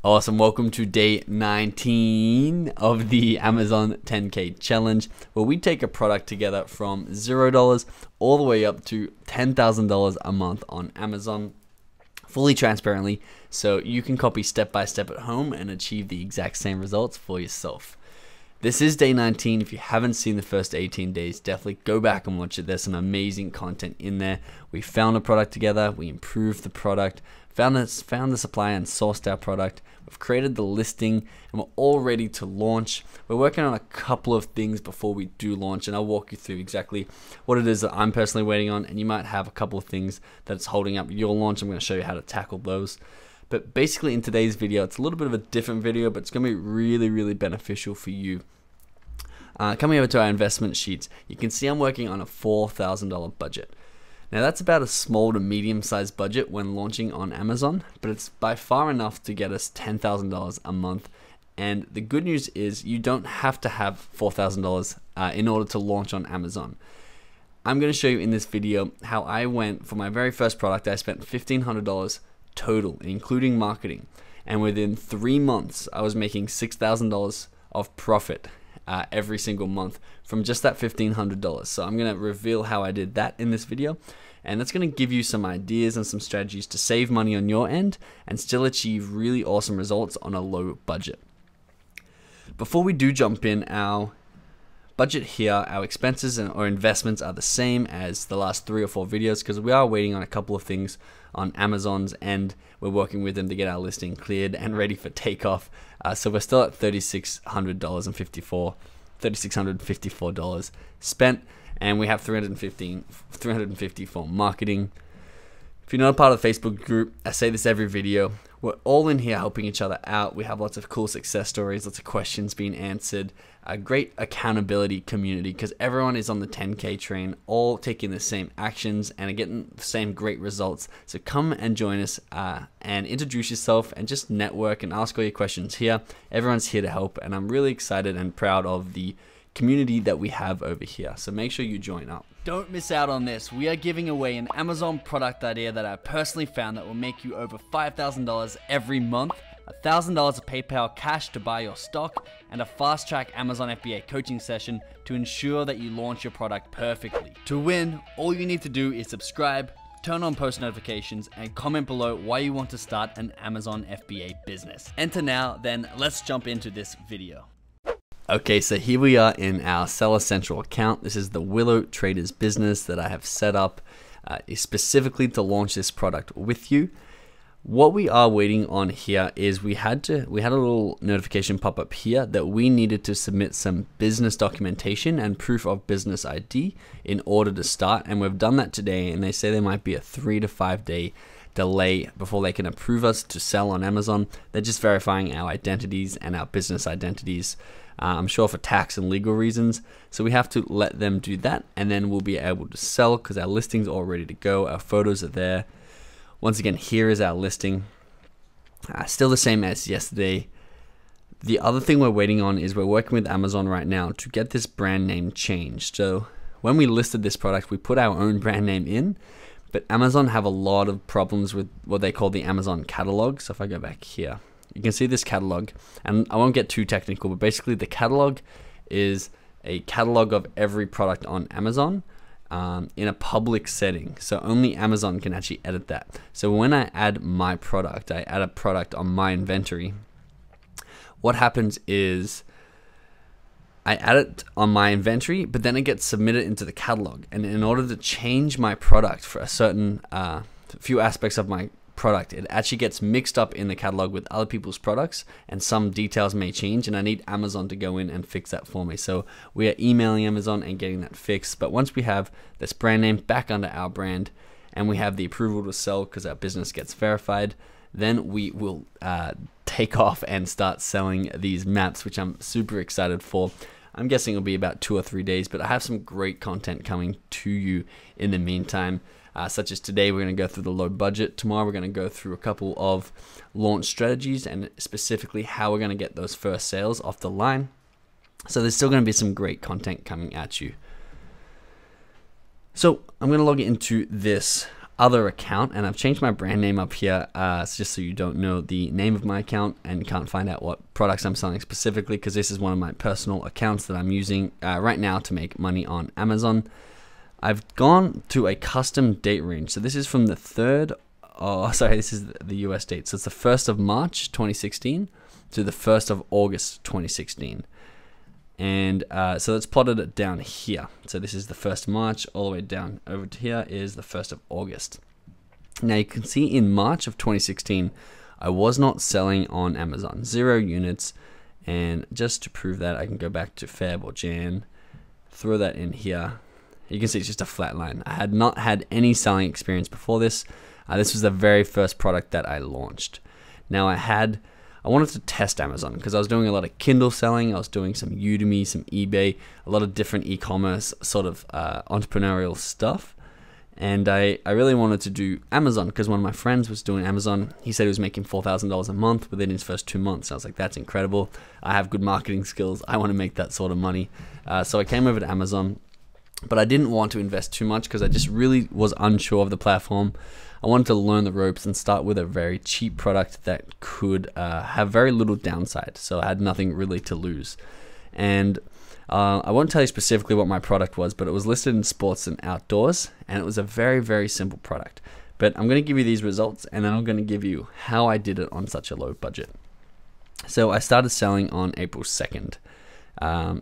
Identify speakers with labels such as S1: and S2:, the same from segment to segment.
S1: Awesome, welcome to day 19 of the Amazon 10K challenge, where we take a product together from $0 all the way up to $10,000 a month on Amazon, fully transparently, so you can copy step by step at home and achieve the exact same results for yourself. This is day 19. If you haven't seen the first 18 days, definitely go back and watch it. There's some amazing content in there. We found a product together, we improved the product, found the supplier and sourced our product. We've created the listing and we're all ready to launch. We're working on a couple of things before we do launch, and I'll walk you through exactly what it is that I'm personally waiting on, and you might have a couple of things that's holding up your launch. I'm going to show you how to tackle those. But basically in today's video, it's a little bit of a different video, but it's going to be really beneficial for you. Coming over to our investment sheets, you can see I'm working on a $4,000 budget. Now that's about a small to medium sized budget when launching on Amazon, but it's by far enough to get us $10,000 a month. And the good news is you don't have to have $4,000 in order to launch on Amazon. I'm going to show you in this video how I went for my very first product. I spent $1,500 total, including marketing. And within 3 months, I was making $6,000 of profit every single month from just that $1,500. So I'm going to reveal how I did that in this video, and that's going to give you some ideas and some strategies to save money on your end and still achieve really awesome results on a low budget. Before we do jump in, our budget here, our expenses or investments are the same as the last 3 or 4 videos, because we are waiting on a couple of things on Amazon's end. We're working with them to get our listing cleared and ready for takeoff. So we're still at $3,654 spent, and we have $350 for marketing. If you're not a part of the Facebook group, I say this every video, we're all in here helping each other out. We have lots of cool success stories, lots of questions being answered, a great accountability community because everyone is on the 10K train, all taking the same actions and are getting the same great results. So come and join us and introduce yourself and just network and ask all your questions here. Everyone's here to help, and I'm really excited and proud of the community that we have over here. So make sure you join up. Don't miss out on this. We are giving away an Amazon product idea that I personally found that will make you over $5,000 every month, $1,000 of PayPal cash to buy your stock, and a fast-track Amazon FBA coaching session to ensure that you launch your product perfectly. To win, all you need to do is subscribe, turn on post notifications, and comment below why you want to start an Amazon FBA business. Enter now, then let's jump into this video. Okay, so here we are in our Seller Central account. This is the Willow Traders business that I have set up specifically to launch this product with you. What we are waiting on here is we had a little notification pop up here that we needed to submit some business documentation and proof of business ID in order to start, and we've done that today, and they say there might be a 3 to 5 day delay before they can approve us to sell on Amazon. They're just verifying our identities and our business identities. I'm sure for tax and legal reasons. So we have to let them do that, and then we'll be able to sell because our listing's all ready to go. Our photos are there. Once again, here is our listing. Still the same as yesterday. The other thing we're waiting on is we're working with Amazon right now to get this brand name changed. So when we listed this product, we put our own brand name in, but Amazon have a lot of problems with what they call the Amazon catalog. So if I go back here, you can see this catalog, and I won't get too technical, but basically the catalog is a catalog of every product on Amazon in a public setting. So only Amazon can actually edit that. So when I add my product, I add a product on my inventory. What happens is I add it on my inventory, but then it gets submitted into the catalog. And in order to change my product for a certain few aspects of my product, it actually gets mixed up in the catalog with other people's products, and some details may change, and I need Amazon to go in and fix that for me. So we are emailing Amazon and getting that fixed. But once we have this brand name back under our brand and we have the approval to sell because our business gets verified, then we will take off and start selling these maps, which I'm super excited for. I'm guessing it'll be about 2 or 3 days, but I have some great content coming to you in the meantime. Such as today, we're going to go through the low budget. Tomorrow, we're going to go through a couple of launch strategies and specifically how we're going to get those first sales off the line. So there's still going to be some great content coming at you. So I'm going to log into this other account, and I've changed my brand name up here just so you don't know the name of my account and can't find out what products I'm selling specifically, because this is one of my personal accounts that I'm using right now to make money on Amazon. I've gone to a custom date range. So this is from the 3rd, this is the US date. So it's the 1st of March 2016 to the 1st of August 2016. And so let's plot it down here. So this is the 1st of March, all the way down over to here is the 1st of August. Now you can see in March of 2016, I was not selling on Amazon, 0 units. And just to prove that, I can go back to Feb or Jan, throw that in here. You can see it's just a flat line. I had not had any selling experience before this. This was the very first product that I launched. Now I wanted to test Amazon because I was doing a lot of Kindle selling. I was doing some Udemy, some eBay, a lot of different e-commerce sort of entrepreneurial stuff. And I really wanted to do Amazon because one of my friends was doing Amazon. He said he was making $4,000 a month within his first 2 months. I was like, that's incredible. I have good marketing skills. I want to make that sort of money. So I came over to Amazon, but I didn't want to invest too much because I just really was unsure of the platform. I wanted to learn the ropes and start with a very cheap product that could have very little downside. So I had nothing really to lose. And I won't tell you specifically what my product was, but it was listed in sports and outdoors, and it was a very, very simple product. But I'm going to give you these results, and then I'm going to give you how I did it on such a low budget. So I started selling on April 2nd.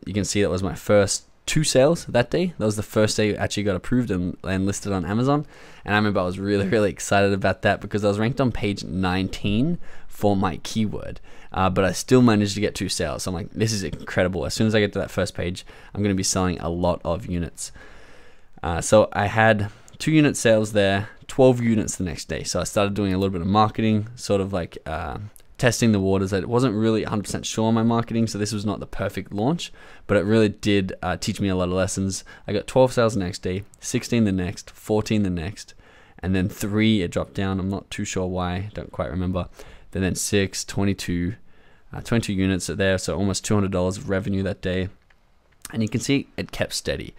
S1: You can see that was my first 2 sales that day. That was the first day it actually got approved and listed on Amazon. And I remember I was really, really excited about that because I was ranked on page 19 for my keyword. But I still managed to get 2 sales. So I'm like, this is incredible. As soon as I get to that first page, I'm going to be selling a lot of units. So I had 2 unit sales there, 12 units the next day. So I started doing a little bit of marketing, sort of like testing the waters. I wasn't really 100% sure on my marketing, so this was not the perfect launch, but it really did teach me a lot of lessons. I got 12 sales the next day, 16 the next, 14 the next, and then 3 it dropped down. I'm not too sure why, don't quite remember. Then 6, 22 units there, so almost $200 of revenue that day. And you can see it kept steady.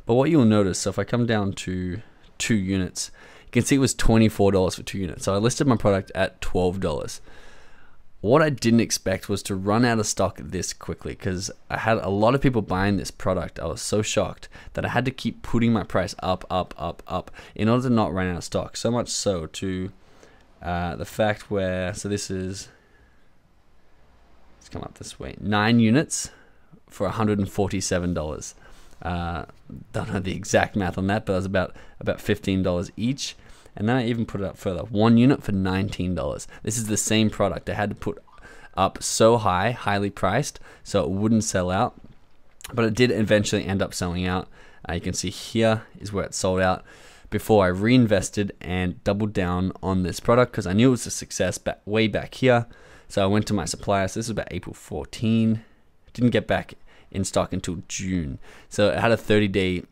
S1: But what you'll notice, so if I come down to 2 units, you can see it was $24 for 2 units. So I listed my product at $12. What I didn't expect was to run out of stock this quickly because I had a lot of people buying this product. I was so shocked that I had to keep putting my price up in order to not run out of stock. So much so to the fact where, so this is, let's come up this way, 9 units for $147. Don't know the exact math on that, but it was about $15 each. And then I even put it up further, 1 unit for $19. This is the same product. I had to put up so high, highly priced, so it wouldn't sell out. But it did eventually end up selling out. You can see here is where it sold out before I reinvested and doubled down on this product because I knew it was a success way back here. So I went to my supplier. So this was about April 14. Didn't get back in stock until June. So it had a 30-day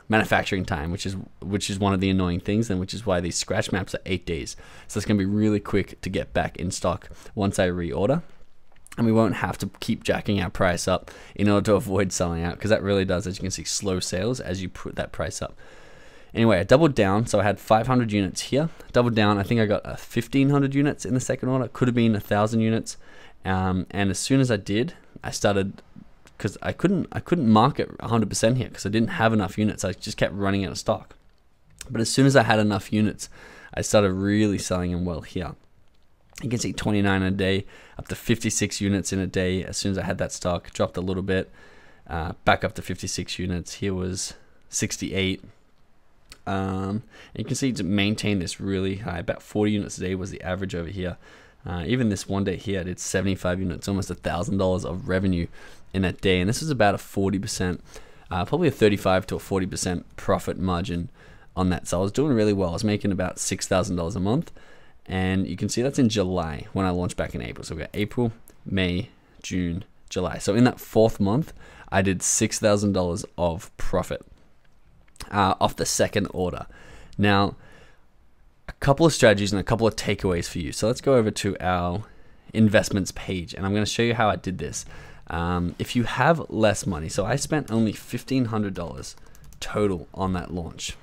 S1: manufacturing time, which is one of the annoying things, and which is why these scratch maps are 8 days. So it's gonna be really quick to get back in stock once I reorder, and we won't have to keep jacking our price up in order to avoid selling out, because that really does, as you can see, slow sales as you put that price up. Anyway, I doubled down, so I had 500 units here. Doubled down, I think I got 1,500 units in the second order. Could have been 1,000 units, and as soon as I did, I started, because I couldn't market 100% here because I didn't have enough units. I just kept running out of stock. But as soon as I had enough units, I started really selling them well here. You can see 29 a day, up to 56 units in a day. As soon as I had that stock, dropped a little bit, back up to 56 units. Here was 68. And you can see to maintain this really high, about 40 units a day was the average over here. Even this one day here, I did 75 units, almost $1,000 of revenue in that day. And this was about a 40%, probably a 35 to a 40% profit margin on that. So I was doing really well. I was making about $6,000 a month. And you can see that's in July when I launched back in April. So we got April, May, June, July. So in that 4th month, I did $6,000 of profit off the second order. Now, a couple of strategies and a couple of takeaways for you. So let's go over to our investments page, and I'm going to show you how I did this. If you have less money, so I spent only $1,500 total on that launch.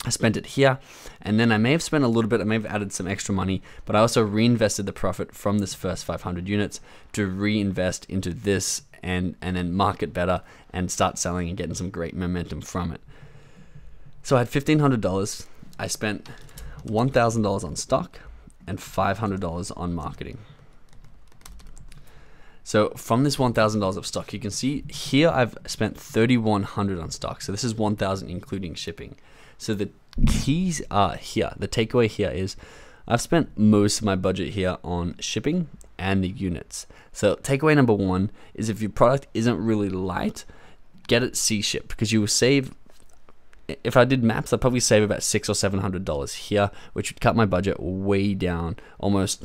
S1: I spent it here, and then I may have spent a little bit, I may have added some extra money, but I also reinvested the profit from this first 500 units to reinvest into this and then market better and start selling and getting some great momentum from it. So I had $1,500. I spent $1,000 on stock and $500 on marketing. So from this $1,000 of stock, you can see here I've spent $3,100 on stock. So this is $1,000 including shipping. So the keys are here. The takeaway here is I've spent most of my budget here on shipping and the units. So takeaway number one is if your product isn't really light, get it C-shipped, because you will save, if I did maps, I'd probably save about $600 or $700 here, which would cut my budget way down, almost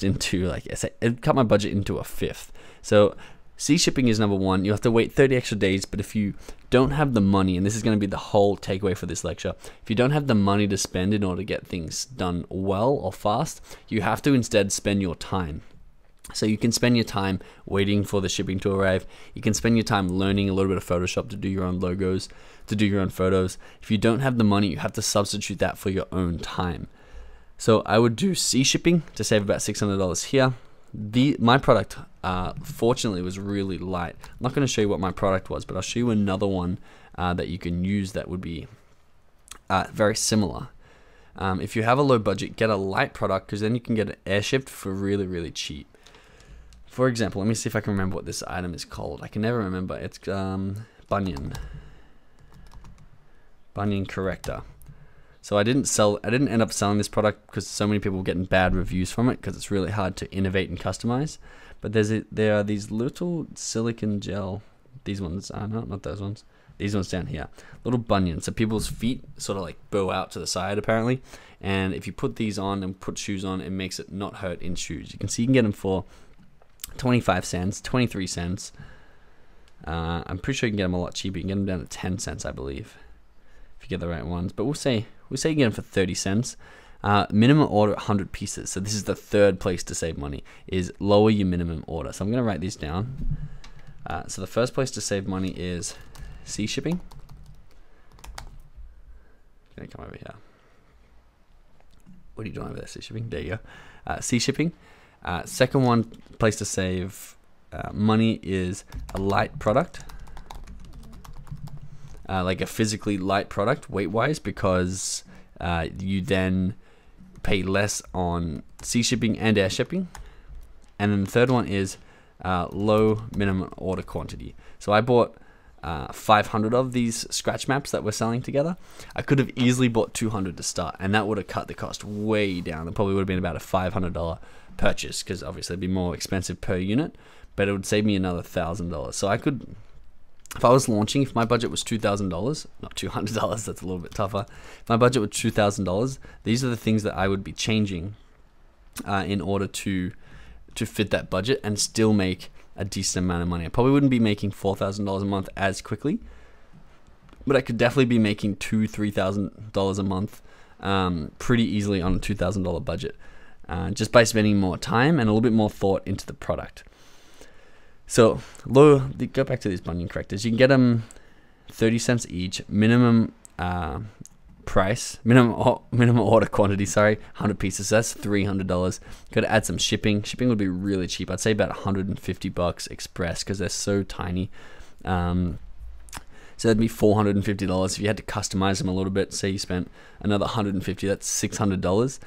S1: into, like I said, it'd cut my budget into a fifth. So C-shipping is number one. You have to wait 30 extra days, but if you don't have the money, and this is going to be the whole takeaway for this lecture, if you don't have the money to spend in order to get things done well or fast, you have to instead spend your time. So you can spend your time waiting for the shipping to arrive. You can spend your time learning a little bit of Photoshop to do your own logos, to do your own photos. If you don't have the money, you have to substitute that for your own time. So I would do C-shipping to save about $600 here. My product, fortunately, was really light. I'm not going to show you what my product was, but I'll show you another one that you can use that would be very similar. If you have a low budget, get a light product, because then you can get it airshipped for really, really cheap. For example, let me see if I can remember what this item is called. I can never remember. It's bunion corrector. So I didn't end up selling this product because so many people were getting bad reviews from it, because it's really hard to innovate and customize. But there are these little silicone gel, these ones, not those ones, these ones down here, little bunions. So people's feet sort of like bow out to the side apparently. And if you put these on and put shoes on, it makes it not hurt in shoes. You can see you can get them for 25 cents, 23 cents. I'm pretty sure you can get them a lot cheaper. You can get them down to 10 cents, I believe, if you get the right ones. But we'll say you can get them for 30 cents. Minimum order 100 pieces. So this is the third place to save money, is lower your minimum order. So I'm going to write these down. So the first place to save money is C-shipping. I'm going to come over here. What are you doing over there, C-shipping? There you go. C-shipping. Second one place to save money is a light product. Like a physically light product weight-wise, because you then pay less on sea shipping and air shipping. And then the third one is low minimum order quantity. So I bought 500 of these scratch maps that we're selling together. I could have easily bought 200 to start, and that would have cut the cost way down. It probably would have been about a $500 purchase, because obviously it'd be more expensive per unit, but it would save me another $1,000. So I could, if I was launching, if my budget was $2,000, not $200, that's a little bit tougher. If my budget was $2,000, these are the things that I would be changing in order to fit that budget and still make a decent amount of money. I probably wouldn't be making $4,000 a month as quickly, but I could definitely be making $2,000-$3,000 a month pretty easily on a $2,000 budget, just by spending more time and a little bit more thought into the product. So go back to these bunion correctors. You can get them 30 cents each. Minimum price, minimum order quantity, 100 pieces. So that's $300. Got to add some shipping. Shipping would be really cheap. I'd say about $150 express, because they're so tiny. So that'd be $450. If you had to customize them a little bit, say you spent another $150, that's $600.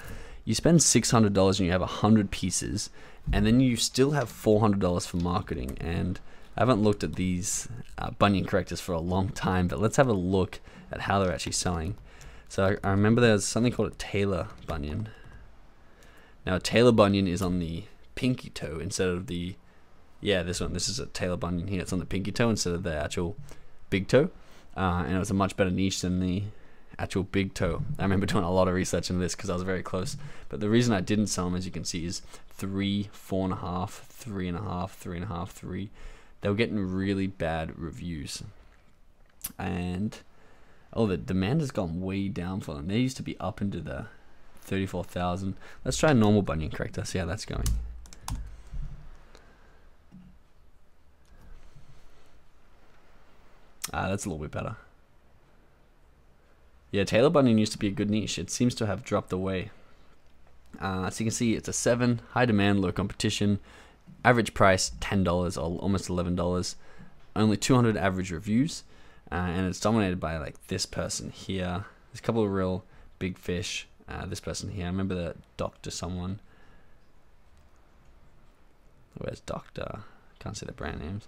S1: You spend $600 and you have 100 pieces, and then you still have $400 for marketing. And I haven't looked at these bunion correctors for a long time, but let's have a look at how they're actually selling. So I remember there's something called a tailor bunion. Now a tailor bunion is on the pinky toe instead of the, this one. This is a tailor bunion here. It's on the pinky toe instead of the actual big toe. And it was a much better niche than the actual big toe. I remember doing a lot of research into this because I was very close. But the reason I didn't sell them, as you can see, is 3, 4.5, 3.5, 3.5, 3. They were getting really bad reviews. And the demand has gone way down for them. They used to be up into the 34,000. Let's try a normal bunion corrector, see how that's going. That's a little bit better. Yeah, tailor bunion used to be a good niche. It seems to have dropped away. So you can see it's a 7, high demand, low competition, average price $10 or almost $11, only 200 average reviews, and it's dominated by like this person here. There's a couple of real big fish. This person here, I remember the Dr. someone. Where's Dr.? Can't see the brand names.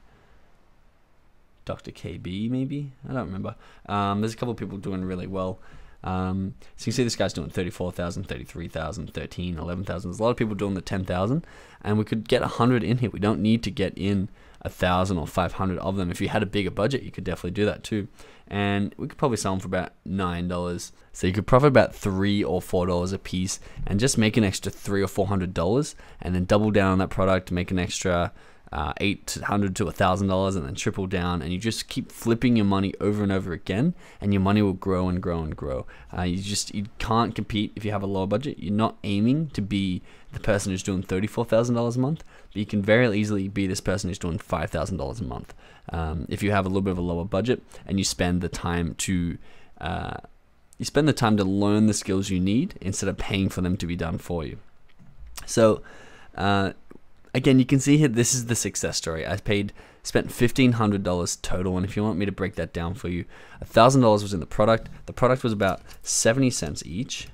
S1: Dr. KB maybe? I don't remember. There's a couple of people doing really well. So you can see this guy's doing 34,000, 33,000, 13, 11,000. There's a lot of people doing the 10,000, and we could get 100 in here. We don't need to get in 1,000 or 500 of them. If you had a bigger budget, you could definitely do that too. And we could probably sell them for about $9. So you could profit about $3 or $4 a piece, and just make an extra $300 or $400, and then double down on that product to make an extra $800 to $1,000, and then triple down, and you just keep flipping your money over and over again, and your money will grow and grow and grow. You can't compete if you have a lower budget. You're not aiming to be the person who's doing $34,000 a month, but you can very easily be this person who's doing $5,000 a month if you have a little bit of a lower budget, and you spend the time to learn the skills you need instead of paying for them to be done for you. So again, you can see here, this is the success story. I spent $1,500 total, and if you want me to break that down for you, $1,000 was in the product. The product was about 70 cents each.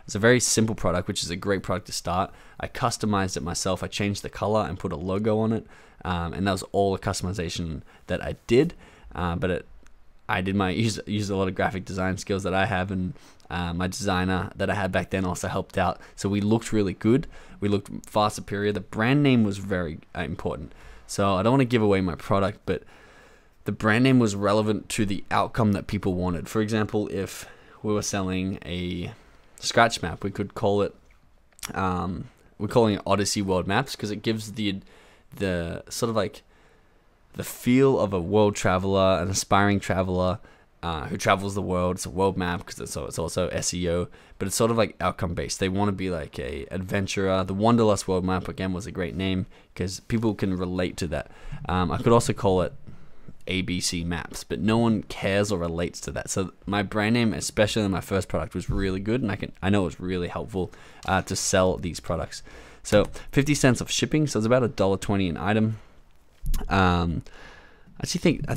S1: It's a very simple product, which is a great product to start. I customized it myself. I changed the color and put a logo on it, and that was all the customization that I did. I used a lot of graphic design skills that I have, and my designer that I had back then also helped out. So we looked really good. We looked far superior. The brand name was very important. So I don't want to give away my product, but the brand name was relevant to the outcome that people wanted. For example, if we were selling a scratch map, we could call it, we're calling it Odyssey World Maps, because it gives the sort of like the feel of a world traveler, an aspiring traveler who travels the world. It's a world map because it's also SEO, but it's sort of like outcome based. They want to be like a adventurer. The Wanderlust World Map again was a great name because people can relate to that. I could also call it ABC Maps, but no one cares or relates to that. So my brand name, especially in my first product, was really good, and I know it was really helpful to sell these products. So 50 cents of shipping, so it's about $1.20 an item. I think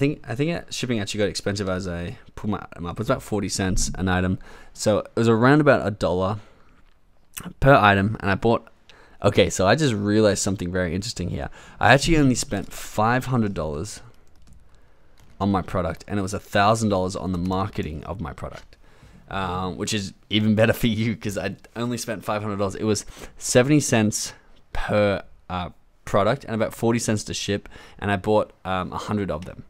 S1: shipping actually got expensive as I pulled them up. It was about 40 cents an item, so it was around about $1 per item. And I bought. Okay, so I just realized something very interesting here. I actually only spent $500 on my product, and it was $1,000 on the marketing of my product, which is even better for you because I only spent $500. It was 70 cents per product and about 40 cents to ship, and I bought 500 of them.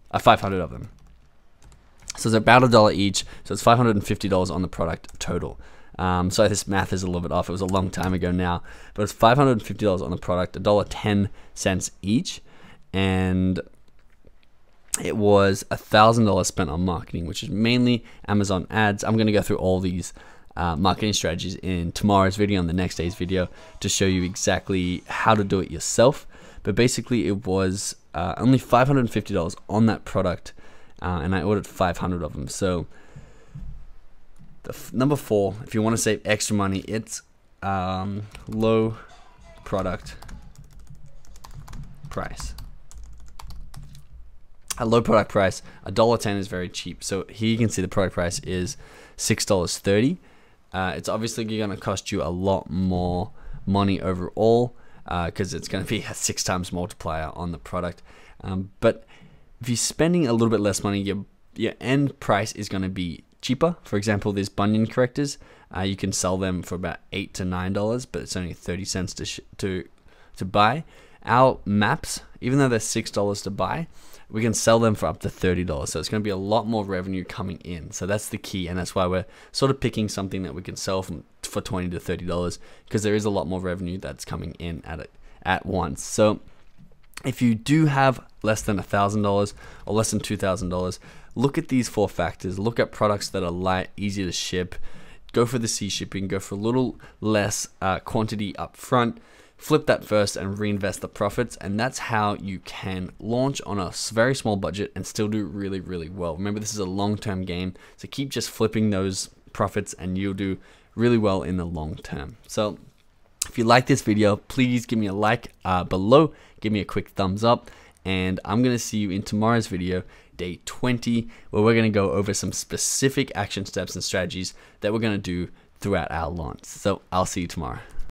S1: So it's about $1 each, so it's $550 on the product total. So this math is a little bit off. It was a long time ago now, but it's $550 on the product, $1.10 each, and it was $1,000 spent on marketing, which is mainly Amazon ads. I'm going to go through all these marketing strategies in tomorrow's video and the next day's video to show you exactly how to do it yourself. But basically it was only $550 on that product, and I ordered 500 of them. So number 4, if you want to save extra money, it's low product price. A low product price, $1.10 is very cheap. So here you can see the product price is $6.30. It's obviously going to cost you a lot more money overall because it's going to be a 6 times multiplier on the product. But if you're spending a little bit less money, your end price is going to be cheaper. For example, these bunion correctors, you can sell them for about $8 to $9, but it's only 30 cents to buy. Our maps, even though they're $6 to buy, we can sell them for up to $30. So it's going to be a lot more revenue coming in. So that's the key, and that's why we're sort of picking something that we can sell for $20 to $30 because there is a lot more revenue that's coming in at once. So if you do have less than $1,000 or less than $2,000, look at these 4 factors. Look at products that are light, easy to ship. Go for the sea shipping. Go for a little less quantity up front. flip that first and reinvest the profits, and that's how you can launch on a very small budget and still do really, really well. Remember, this is a long-term game, so keep just flipping those profits and you'll do really well in the long term. So if you like this video, please give me a like below, give me a quick thumbs up, and I'm going to see you in tomorrow's video, day 20, where we're going to go over some specific action steps and strategies that we're going to do throughout our launch. So I'll see you tomorrow.